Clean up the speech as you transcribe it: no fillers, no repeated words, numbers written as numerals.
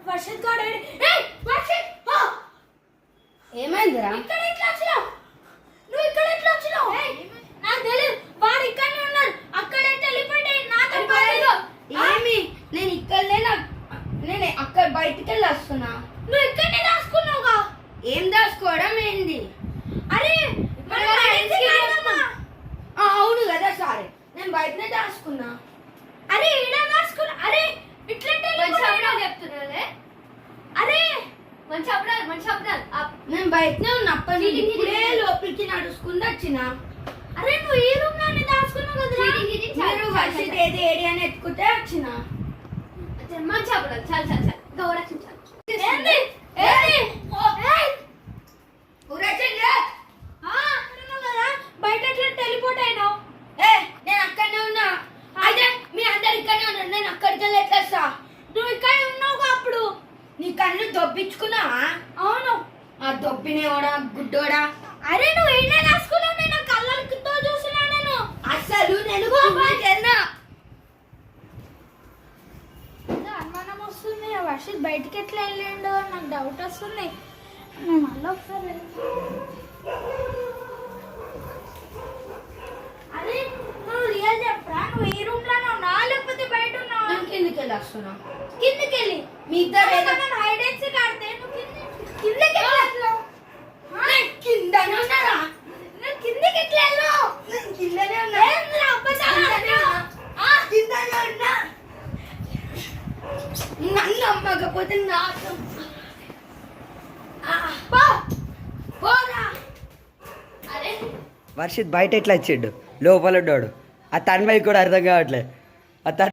వర్షిత్ గాడు ఏయ్ వర్షిత్ ఏమైందిరా? ఇక్కడ ఎట్లా వచ్చినావు? నువ్వు ఇక్కడ ఎట్లా వచ్చినావు? నాకు తెలియదు, వాడు ఇక్కడనే ఉన్నాడు. అక్కడ వెళ్ళిపోయి నాతో ఏమి నేను ఇక్కడ లేనా? నేను అక్కడ బయటికి వెళ్ళి వస్తున్నా. నువ్వు ఇక్కడనే దాచుకున్నావుగా. ఏం దాచుకోవడం ఏంది? అరే అవును కదా, సరే నేను బయటనే దాచుకున్నా. అరే ఈడ దాచుకున్నా. అరే ఇట్లంటే చెప్తున్నానే. అరే మంచి అప్పుడాలి. నేను బయటనే ఉన్నా. అప్పటి ఇప్పుడే లోపలికి నడుచుకుంటూ వచ్చిన. అరే నువ్వు ఈ రూమ్ లోనే దాచుకున్నావు కదరా. మీరు వర్షిత్ ఏది ఏడి అని ఎత్తుకుంటే వచ్చిన. మంచి అప్పుడాలి. చాలు గౌరక్షణ ఏంది ఏంది బయట ఎట్లా టెలిపోర్ట్ అయినావు? నేను అక్కడనే ఉన్నా. అయితే మీ అందరు ఇక్కడనే ఉన్నారు, నేను అక్కడికి వెళ్ళి ఎట్లా వస్తా? నువ్వు ఇక్కడే ఉన్నావుగా అప్పుడు. నీ కళ్ళు దొబ్బించుకున్నావా? అవును. ఆ దొబ్బినేవాడా గుడ్డోడా? అరే నువ్వు ఈడే దాచుకున్నావు. నేను కళ్ళతో చూసినా. నేను అసలు నేను వెళ్ళినా. అనుమానం వస్తుంది. వర్షిత్ బయటికి ఎట్లా వెళ్ళిండో నాకు డౌట్ వస్తుంది. మళ్ళీ ఒకసారి అరే నువ్వు రియల్ చెప్పరా? నువ్వు ఈ రూమ్ లోనే ఉన్నావా లేకపోతే బయట ఉన్నావా? నేను కిందికి వెళ్ళి వస్తున్నా. కిందకి వెళ్ళి మీ ఇద్దరు ఏదో హైడ్ అండ్ సీక్ ఆడితే నువ్వు కిందకి ఎట్లా వెళ్ళావు? కిందనే ఉన్నారా? నువ్వు కిందకి ఎట్లా వెళ్ళావు? నేను కిందనే ఉన్నా. ఏందిరా అబద్ధాలు ఆడుతున్నావు? కిందనే ఉన్నా. నన్ను నమ్మకపోతే నాకు పోరా. అరే వర్షిత్ బయట ఎట్లా వచ్చిండు? లోపల ఉన్నాడు. ఆ తన్మయ్య కూడా అర్థం కావట్లేదు. ఆ